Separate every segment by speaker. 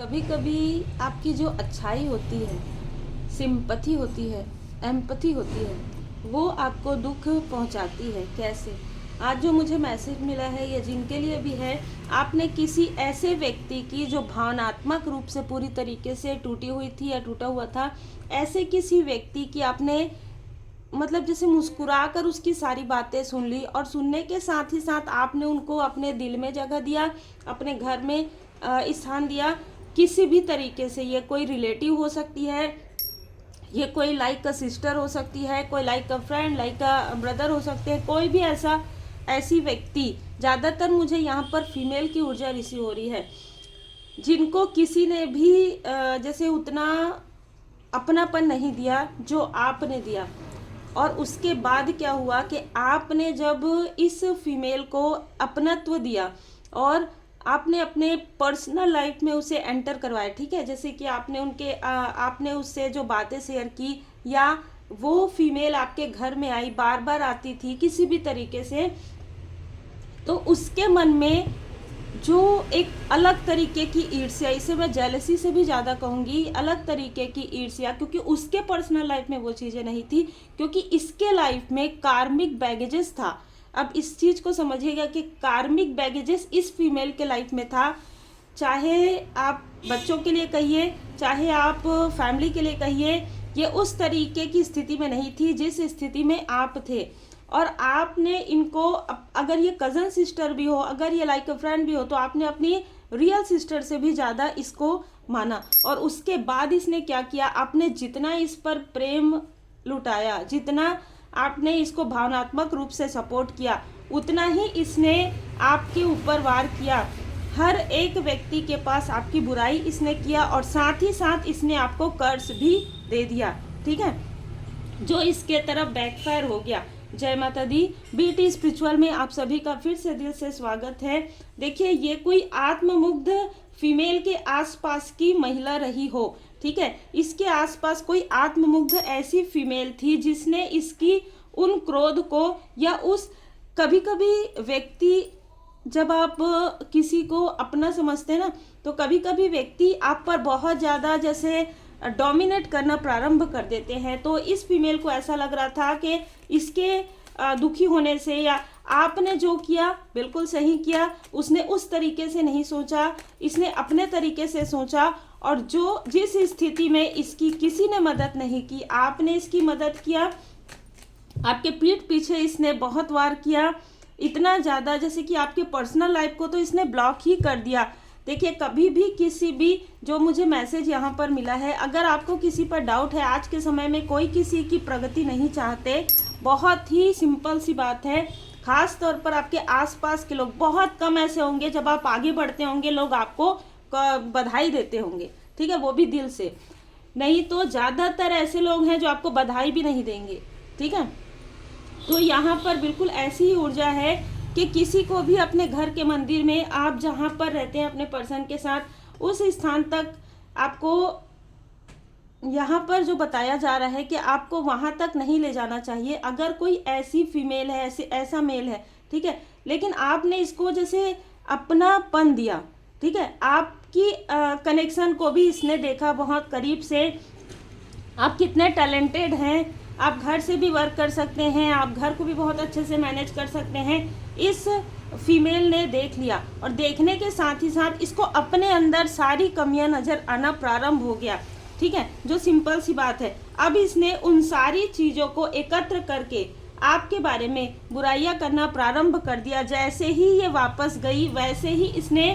Speaker 1: कभी कभी आपकी जो अच्छाई होती है, सिंपैथी होती है, एम्पैथी होती है, वो आपको दुख पहुंचाती है। कैसे? आज जो मुझे मैसेज मिला है ये जिनके लिए भी है, आपने किसी ऐसे व्यक्ति की जो भावनात्मक रूप से पूरी तरीके से टूटी हुई थी या टूटा हुआ था, ऐसे किसी व्यक्ति की आपने मतलब जैसे मुस्कुरा कर उसकी सारी बातें सुन ली और सुनने के साथ ही साथ आपने उनको अपने दिल में जगह दिया, अपने घर में स्थान दिया। किसी भी तरीके से ये कोई रिलेटिव हो सकती है, ये कोई लाइक अ सिस्टर हो सकती है, कोई like a friend, like a brother हो सकते हैं, कोई भी ऐसी व्यक्ति। ज़्यादातर मुझे यहाँ पर फीमेल की ऊर्जा रिसीव हो रही है, जिनको किसी ने भी जैसे उतना अपनापन नहीं दिया जो आपने दिया। और उसके बाद क्या हुआ कि आपने जब इस फीमेल को अपनत्व दिया और आपने अपने पर्सनल लाइफ में उसे एंटर करवाया, ठीक है, जैसे कि आपने उससे जो बातें शेयर की, या वो फीमेल आपके घर में आई, बार बार आती थी किसी भी तरीके से, तो उसके मन में जो एक अलग तरीके की ईर्ष्या, इसे मैं जेलसी से भी ज़्यादा कहूँगी, अलग तरीके की ईर्ष्या, क्योंकि उसके पर्सनल लाइफ में वो चीज़ें नहीं थी, क्योंकि इसके लाइफ में कार्मिक बैगेजेस था। अब इस चीज़ को समझिएगा कि कार्मिक बैगेजेस इस फीमेल के लाइफ में था। चाहे आप बच्चों के लिए कहिए, चाहे आप फैमिली के लिए कहिए, ये उस तरीके की स्थिति में नहीं थी जिस स्थिति में आप थे। और आपने इनको, अगर ये कज़न सिस्टर भी हो, अगर ये लाइक अ फ्रेंड भी हो, तो आपने अपनी रियल सिस्टर से भी ज़्यादा इसको माना। और उसके बाद इसने क्या किया, आपने जितना इस पर प्रेम लुटाया, जितना आपने इसको भावनात्मक रूप से सपोर्ट किया, उतना ही इसने आपके ऊपर वार किया। हर एक व्यक्ति के पास आपकी बुराई इसने किया और साथ ही साथ इसने आपको कर्ज भी दे दिया, ठीक है, जो इसके तरफ बैकफायर हो गया। जय माता दी। बीटी स्पिरिचुअल में आप सभी का फिर से दिल से स्वागत है। देखिए, ये कोई आत्ममुग्ध फीमेल के आसपास की महिला रही हो, ठीक है, इसके आसपास कोई आत्ममुग्ध ऐसी फीमेल थी जिसने इसकी उन क्रोध को, या उस, कभी कभी व्यक्ति, जब आप किसी को अपना समझते हैं ना, तो कभी कभी व्यक्ति आप पर बहुत ज़्यादा जैसे डोमिनेट करना प्रारंभ कर देते हैं। तो इस फीमेल को ऐसा लग रहा था कि इसके दुखी होने से, या आपने जो किया बिल्कुल सही किया, उसने उस तरीके से नहीं सोचा, इसने अपने तरीके से सोचा, और जिस स्थिति में इसकी किसी ने मदद नहीं की, आपने इसकी मदद किया। आपके पीठ पीछे इसने बहुत वार किया, इतना ज़्यादा जैसे कि आपके पर्सनल लाइफ को तो इसने ब्लॉक ही कर दिया। देखिए, कभी भी किसी भी, जो मुझे मैसेज यहाँ पर मिला है, अगर आपको किसी पर डाउट है, आज के समय में कोई किसी की प्रगति नहीं चाहते, बहुत ही सिंपल सी बात है। खास तौर पर आपके आसपास के लोग, बहुत कम ऐसे होंगे जब आप आगे बढ़ते होंगे लोग आपको बधाई देते होंगे, ठीक है, वो भी दिल से, नहीं तो ज़्यादातर ऐसे लोग हैं जो आपको बधाई भी नहीं देंगे, ठीक है। तो यहाँ पर बिल्कुल ऐसी ही ऊर्जा है कि किसी को भी अपने घर के मंदिर में, आप जहाँ पर रहते हैं अपने पर्सन के साथ, उस स्थान तक आपको यहाँ पर जो बताया जा रहा है कि आपको वहाँ तक नहीं ले जाना चाहिए। अगर कोई ऐसी फीमेल है, ऐसा मेल है, ठीक है, लेकिन आपने इसको जैसे अपनापन दिया, ठीक है, आपकी कनेक्शन को भी इसने देखा बहुत करीब से, आप कितने टैलेंटेड हैं, आप घर से भी वर्क कर सकते हैं, आप घर को भी बहुत अच्छे से मैनेज कर सकते हैं, इस फीमेल ने देख लिया। और देखने के साथ ही साथ इसको अपने अंदर सारी कमियां नज़र आना प्रारंभ हो गया, ठीक है, जो सिंपल सी बात है। अब इसने उन सारी चीज़ों को एकत्र करके आपके बारे में बुराइयां करना प्रारंभ कर दिया। जैसे ही ये वापस गई, वैसे ही इसने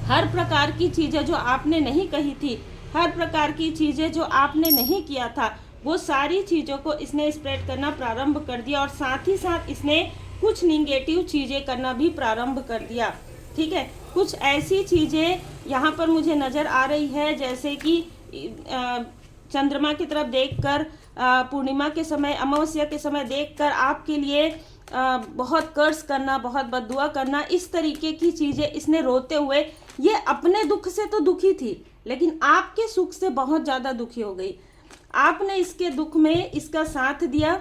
Speaker 1: हर प्रकार की चीज़ें जो आपने नहीं कही थी, हर प्रकार की चीज़ें जो आपने नहीं किया था, वो सारी चीज़ों को इसने स्प्रेड करना प्रारंभ कर दिया। और साथ ही साथ इसने कुछ निगेटिव चीज़ें करना भी प्रारंभ कर दिया, ठीक है। कुछ ऐसी चीज़ें यहाँ पर मुझे नज़र आ रही है, जैसे कि चंद्रमा की तरफ देखकर, पूर्णिमा के समय, अमावस्या के समय देखकर आपके लिए बहुत कर्ज करना, बहुत बद्दुआ करना, इस तरीके की चीज़ें इसने रोते हुए, ये अपने दुख से तो दुखी थी, लेकिन आपके सुख से बहुत ज़्यादा दुखी हो गई। आपने इसके दुख में इसका साथ दिया,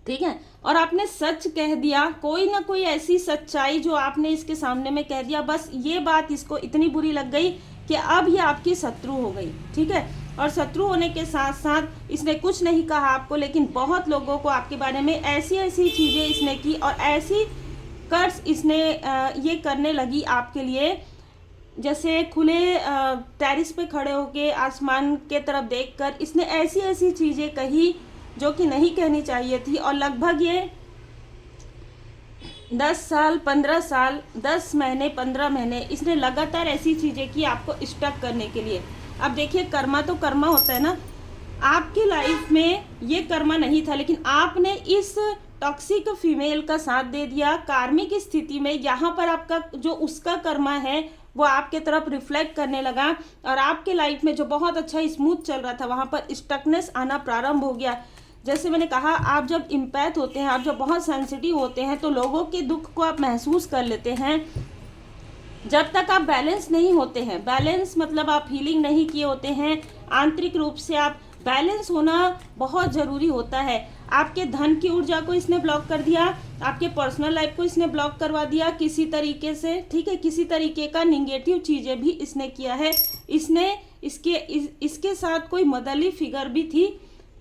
Speaker 1: ठीक है, और आपने सच कह दिया, कोई ना कोई ऐसी सच्चाई जो आपने इसके सामने में कह दिया। बस ये बात इसको इतनी बुरी लग गई कि अब ये आपकी शत्रु हो गई, ठीक है। और शत्रु होने के साथ साथ इसने कुछ नहीं कहा आपको, लेकिन बहुत लोगों को आपके बारे में ऐसी ऐसी चीज़ें इसने की और ऐसी कर्ज इसने ये करने लगी आपके लिए, जैसे खुले टेरिस पे खड़े होके आसमान के तरफ देखकर इसने ऐसी ऐसी चीज़ें कही जो कि नहीं कहनी चाहिए थी। और लगभग ये 10 साल 15 साल 10 महीने 15 महीने इसने लगातार ऐसी चीज़ें की आपको स्टक करने के लिए। अब देखिए, कर्मा तो कर्मा होता है ना, आपकी लाइफ में ये कर्मा नहीं था, लेकिन आपने इस टॉक्सिक फीमेल का साथ दे दिया कार्मिक स्थिति में। यहाँ पर आपका जो उसका कर्मा है वो आपके तरफ रिफ्लेक्ट करने लगा और आपके लाइफ में जो बहुत अच्छा स्मूथ चल रहा था वहाँ पर स्टकनेस आना प्रारंभ हो गया। जैसे मैंने कहा, आप जब इम्पैथ होते हैं, आप जब बहुत सेंसिटिव होते हैं तो लोगों के दुख को आप महसूस कर लेते हैं। जब तक आप बैलेंस नहीं होते हैं, बैलेंस मतलब आप हीलिंग नहीं किए होते हैं, आंतरिक रूप से आप बैलेंस होना बहुत ज़रूरी होता है। आपके धन की ऊर्जा को इसने ब्लॉक कर दिया, आपके पर्सनल लाइफ को इसने ब्लॉक करवा दिया किसी तरीके से, ठीक है। किसी तरीके का निगेटिव चीज़ें भी इसने किया है। इसने इसके साथ कोई मदरली फिगर भी थी,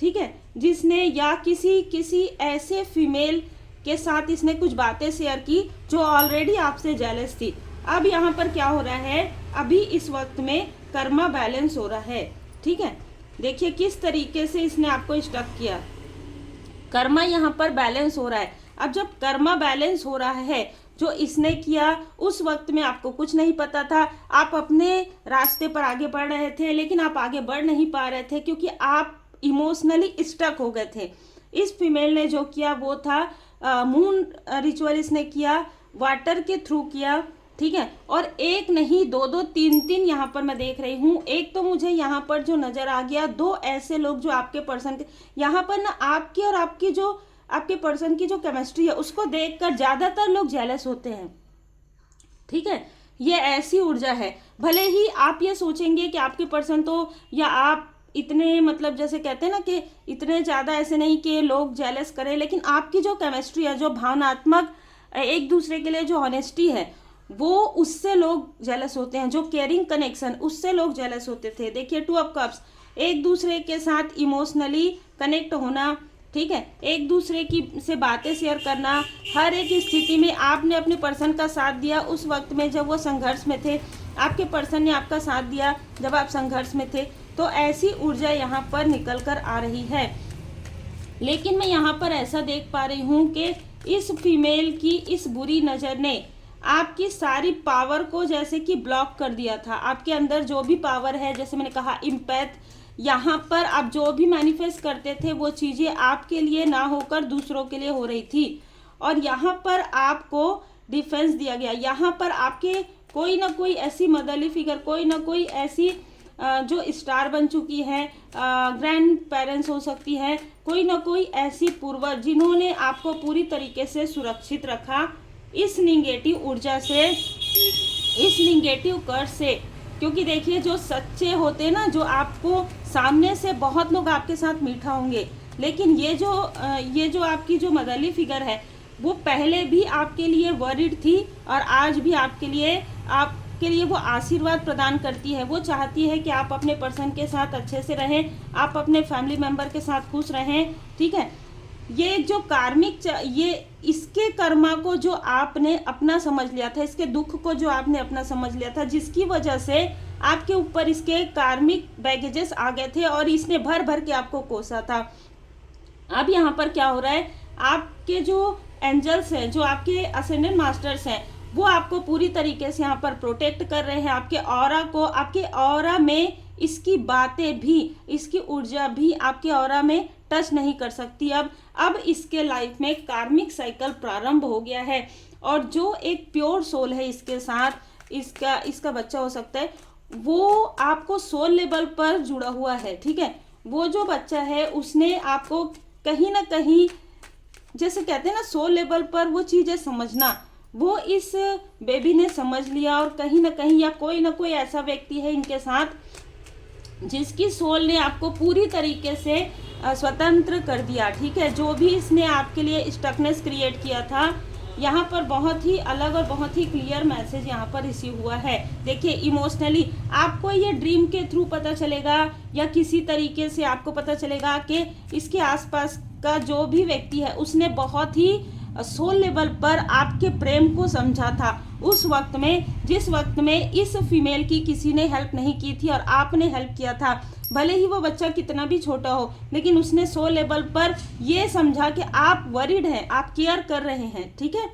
Speaker 1: ठीक है, जिसने या किसी ऐसे फीमेल के साथ इसने कुछ बातें शेयर की जो ऑलरेडी आपसे जेलस थी। अब यहाँ पर क्या हो रहा है, अभी इस वक्त में कर्मा बैलेंस हो रहा है, ठीक है। देखिए किस तरीके से इसने आपको स्टक किया, कर्मा यहाँ पर बैलेंस हो रहा है। अब जब कर्मा बैलेंस हो रहा है, जो इसने किया उस वक्त में आपको कुछ नहीं पता था, आप अपने रास्ते पर आगे बढ़ रहे थे, लेकिन आप आगे बढ़ नहीं पा रहे थे क्योंकि आप इमोशनली स्टक हो गए थे। इस फीमेल ने जो किया वो था मून रिचुअल इसने किया, वाटर के थ्रू किया, ठीक है। और एक नहीं, दो दो तीन तीन यहाँ पर मैं देख रही हूँ। एक तो मुझे यहाँ पर जो नज़र आ गया, 2 ऐसे लोग जो आपके पर्सन के यहाँ पर ना, आपकी और आपकी जो आपके पर्सन की जो केमिस्ट्री है उसको देखकर ज़्यादातर लोग जेलस होते हैं, ठीक है। ये ऐसी ऊर्जा है, भले ही आप ये सोचेंगे कि आपके पर्सन तो, या आप इतने मतलब जैसे कहते हैं ना कि इतने ज़्यादा ऐसे नहीं कि लोग जेलस करें, लेकिन आपकी जो केमिस्ट्री है, जो भावनात्मक एक दूसरे के लिए जो ऑनेस्टी है, वो उससे लोग जेलस होते हैं। जो केयरिंग कनेक्शन, उससे लोग जेलस होते थे। देखिए 2 ऑफ कप्स, एक दूसरे के साथ इमोशनली कनेक्ट होना, ठीक है, एक दूसरे की से बातें शेयर करना, हर एक स्थिति में आपने अपने पर्सन का साथ दिया उस वक्त में जब वो संघर्ष में थे, आपके पर्सन ने आपका साथ दिया जब आप संघर्ष में थे। तो ऐसी ऊर्जा यहाँ पर निकल कर आ रही है। लेकिन मैं यहाँ पर ऐसा देख पा रही हूँ कि इस फीमेल की इस बुरी नज़र ने आपकी सारी पावर को जैसे कि ब्लॉक कर दिया था। आपके अंदर जो भी पावर है, जैसे मैंने कहा इम्पैथ, यहाँ पर आप जो भी मैनिफेस्ट करते थे वो चीज़ें आपके लिए ना होकर दूसरों के लिए हो रही थी। और यहाँ पर आपको डिफेंस दिया गया, यहाँ पर आपके कोई ना कोई ऐसी मदरली फिगर, कोई ना कोई ऐसी जो स्टार बन चुकी है, ग्रैंड पेरेंट्स हो सकती है, कोई ना कोई ऐसी पूर्वज जिन्होंने आपको पूरी तरीके से सुरक्षित रखा इस निगेटिव ऊर्जा से, इस निगेटिव कर्ज से। क्योंकि देखिए जो सच्चे होते हैं ना, जो आपको सामने से बहुत लोग आपके साथ मीठा होंगे, लेकिन ये जो आपकी जो मदरली फिगर है वो पहले भी आपके लिए वरिड थी और आज भी आपके लिए वो आशीर्वाद प्रदान करती है। वो चाहती है कि आप अपने पर्सन के साथ अच्छे से रहें, आप अपने फैमिली मेम्बर के साथ खुश रहें, ठीक है। ये जो कार्मिक, ये इसके कर्मा को जो आपने अपना समझ लिया था, इसके दुख को जो आपने अपना समझ लिया था, जिसकी वजह से आपके ऊपर इसके कार्मिक बैगेजेस आ गए थे और इसने भर भर के आपको कोसा था। अब यहाँ पर क्या हो रहा है, आपके जो एंजल्स हैं, जो आपके असेंडेंट मास्टर्स हैं, वो आपको पूरी तरीके से यहाँ पर प्रोटेक्ट कर रहे हैं। आपके ऑरा को, आपके ऑरा में इसकी बातें भी, इसकी ऊर्जा भी आपके ऑरा में टच नहीं कर सकती। अब इसके लाइफ में कार्मिक साइकिल प्रारंभ हो गया है और जो एक प्योर सोल है इसके साथ, इसका बच्चा हो सकता है, वो आपको सोल लेवल पर जुड़ा हुआ है, ठीक है। वो जो बच्चा है उसने आपको कहीं ना कहीं, जैसे कहते हैं ना, सोल लेवल पर वो चीज़ें समझना, वो इस बेबी ने समझ लिया। और कहीं ना कहीं, या कोई ना कोई ऐसा व्यक्ति है इनके साथ जिसकी सोल ने आपको पूरी तरीके से स्वतंत्र कर दिया, ठीक है। जो भी इसने आपके लिए स्टकनेस क्रिएट किया था यहाँ पर बहुत ही अलग और बहुत ही क्लियर मैसेज यहाँ पर रिसीव हुआ है। देखिए, इमोशनली आपको ये ड्रीम के थ्रू पता चलेगा या किसी तरीके से आपको पता चलेगा कि इसके आसपास का जो भी व्यक्ति है उसने बहुत ही सोल लेवल पर आपके प्रेम को समझा था उस वक्त में, जिस वक्त में इस फीमेल की किसी ने हेल्प नहीं की थी और आपने हेल्प किया था। भले ही वो बच्चा कितना भी छोटा हो, लेकिन उसने सोल लेवल पर ये समझा कि आप वरीड हैं, आप केयर कर रहे हैं। ठीक है,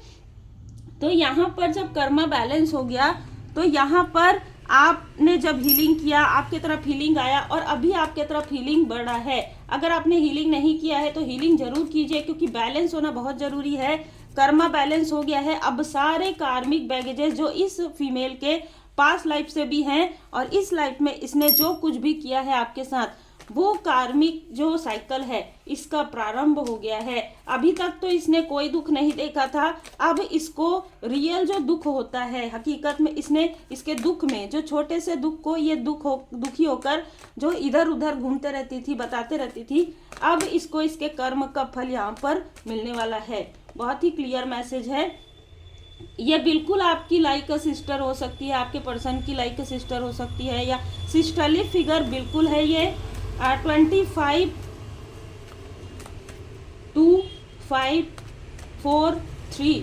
Speaker 1: तो यहाँ पर जब कर्मा बैलेंस हो गया तो यहाँ पर आपने जब हीलिंग किया, आपके तरफ हीलिंग आया और अभी आपके तरफ हीलिंग बढ़ा है। अगर आपने हीलिंग नहीं किया है तो हीलिंग जरूर कीजिए, क्योंकि बैलेंस होना बहुत जरूरी है। कर्मा बैलेंस हो गया है। अब सारे कार्मिक बैगेजेस जो इस फीमेल के पास लाइफ से भी हैं और इस लाइफ में इसने जो कुछ भी किया है आपके साथ, वो कार्मिक जो साइकिल है इसका प्रारंभ हो गया है। अभी तक तो इसने कोई दुख नहीं देखा था, अब इसको रियल जो दुख होता है, हकीकत में इसने इसके दुख में, जो छोटे से दुख को ये दुखी होकर जो इधर उधर घूमते रहती थी, बताते रहती थी, अब इसको इसके कर्म का फल यहाँ पर मिलने वाला है। बहुत ही क्लियर मैसेज है। ये बिल्कुल आपकी लाइक अ सिस्टर हो सकती है, आपके पर्सन की लाइक अ सिस्टर हो सकती है, या सिस्टरली फिगर बिल्कुल है। ये 25/2/5/4/3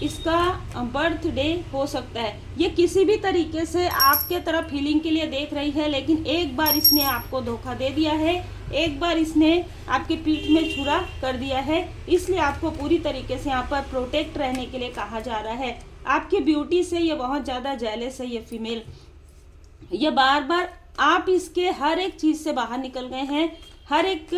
Speaker 1: इसका बर्थडे हो सकता है। ये किसी भी तरीके से आपके तरफ हीलिंग के लिए देख रही है, लेकिन एक बार इसने आपको धोखा दे दिया है, एक बार इसने आपके पीठ में छुरा कर दिया है, इसलिए आपको पूरी तरीके से यहाँ पर प्रोटेक्ट रहने के लिए कहा जा रहा है। आपकी ब्यूटी से ये बहुत ज़्यादा जेलस है ये फीमेल। ये बार बार आप इसके हर एक चीज़ से बाहर निकल गए हैं, हर एक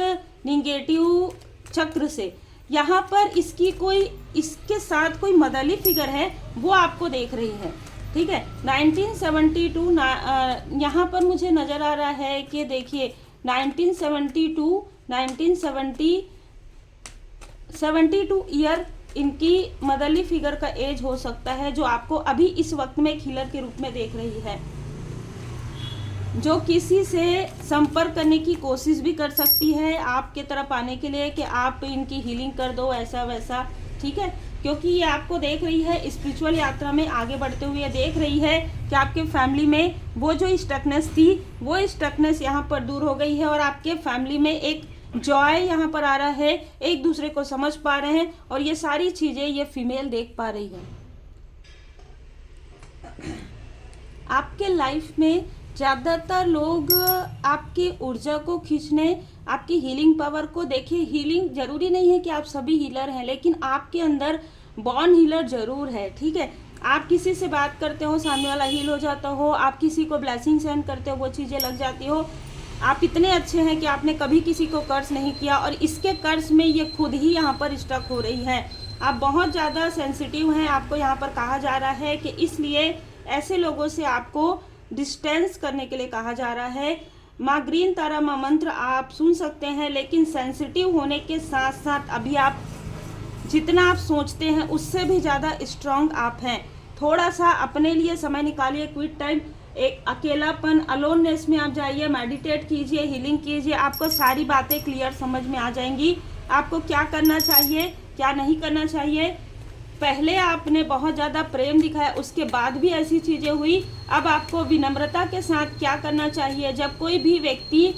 Speaker 1: निगेटिव चक्र से। यहाँ पर इसके साथ कोई मदरली फिगर है, वो आपको देख रही है। ठीक है, 1972 यहाँ पर मुझे नज़र आ रहा है कि देखिए 1972 ईयर इनकी मदरली फिगर का एज हो सकता है, जो आपको अभी इस वक्त में एक हीलर के रूप में देख रही है, जो किसी से संपर्क करने की कोशिश भी कर सकती है आपके तरफ आने के लिए कि आप इनकी हीलिंग कर दो, ऐसा वैसा। ठीक है, क्योंकि ये आपको देख रही है स्पिरिचुअल यात्रा में आगे बढ़ते हुए, देख रही है कि आपके फैमिली में वो जो स्टकनेस थी, वो स्टकनेस यहाँ पर दूर हो गई है और आपके फैमिली में एक जॉय यहाँ पर आ रहा है, एक दूसरे को समझ पा रहे हैं, और ये सारी चीज़ें ये फीमेल देख पा रही है। आपके लाइफ में ज़्यादातर लोग आपकी ऊर्जा को खींचने, आपकी हीलिंग पावर को, देखिए हीलिंग जरूरी नहीं है कि आप सभी हीलर हैं, लेकिन आपके अंदर बॉर्न हीलर जरूर है। ठीक है, आप किसी से बात करते हो, सामने वाला हील हो जाता हो, आप किसी को ब्लेसिंग सेंड करते हो, वो चीज़ें लग जाती हो। आप इतने अच्छे हैं कि आपने कभी किसी को कर्ज नहीं किया और इसके कर्ज में ये खुद ही यहाँ पर स्टक हो रही है। आप बहुत ज़्यादा सेंसिटिव हैं, आपको यहाँ पर कहा जा रहा है कि इसलिए ऐसे लोगों से आपको डिस्टेंस करने के लिए कहा जा रहा है। माँ ग्रीन तारा माँ मंत्र आप सुन सकते हैं, लेकिन सेंसिटिव होने के साथ साथ अभी आप जितना आप सोचते हैं उससे भी ज़्यादा स्ट्रांग आप हैं। थोड़ा सा अपने लिए समय निकालिए, क्विट टाइम, एक अकेलापन, अलोननेस में आप जाइए, मेडिटेट कीजिए, हीलिंग कीजिए, आपको सारी बातें क्लियर समझ में आ जाएंगी। आपको क्या करना चाहिए, क्या नहीं करना चाहिए। पहले आपने बहुत ज़्यादा प्रेम दिखाया, उसके बाद भी ऐसी चीज़ें हुई। अब आपको विनम्रता के साथ क्या करना चाहिए। जब कोई भी व्यक्ति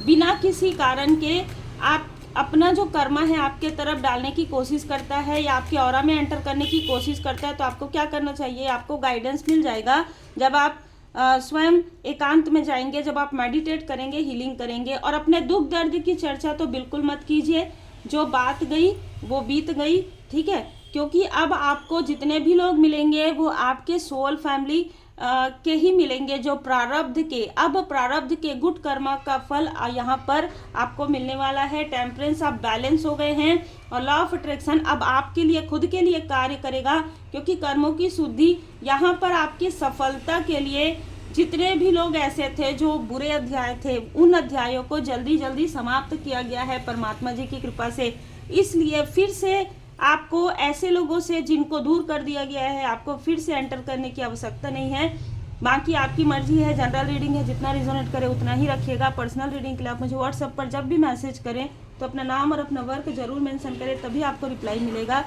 Speaker 1: बिना किसी कारण के आप अपना जो कर्मा है आपके तरफ डालने की कोशिश करता है या आपके ऑरा में एंटर करने की कोशिश करता है, तो आपको क्या करना चाहिए। आपको गाइडेंस मिल जाएगा जब आप स्वयं एकांत में जाएंगे, जब आप मेडिटेट करेंगे, हीलिंग करेंगे। और अपने दुख दर्द की चर्चा तो बिल्कुल मत कीजिए, जो बात गई वो बीत गई। ठीक है, क्योंकि अब आपको जितने भी लोग मिलेंगे वो आपके सोल फैमिली के ही मिलेंगे, जो प्रारब्ध के, अब प्रारब्ध के गुड कर्मा का फल यहाँ पर आपको मिलने वाला है। टेम्परेंस, आप बैलेंस हो गए हैं और लॉ ऑफ अट्रैक्शन अब आपके लिए, खुद के लिए कार्य करेगा, क्योंकि कर्मों की शुद्धि यहाँ पर आपकी सफलता के लिए जितने भी लोग ऐसे थे जो बुरे अध्याय थे, उन अध्यायों को जल्दी जल्दी समाप्त किया गया है परमात्मा जी की कृपा से। इसलिए फिर से आपको ऐसे लोगों से जिनको दूर कर दिया गया है, आपको फिर से एंटर करने की आवश्यकता नहीं है। बाकी आपकी मर्जी है, जनरल रीडिंग है, जितना रिजोनेट करे उतना ही रखिएगा। पर्सनल रीडिंग के लिए आप मुझे व्हाट्सएप पर जब भी मैसेज करें तो अपना नाम और अपना वर्क जरूर मेंशन करें, तभी आपको रिप्लाई मिलेगा।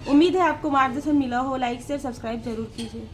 Speaker 1: उम्मीद है आपको मार्गदर्शन मिला हो। लाइक शेयर सब्सक्राइब जरूर कीजिए।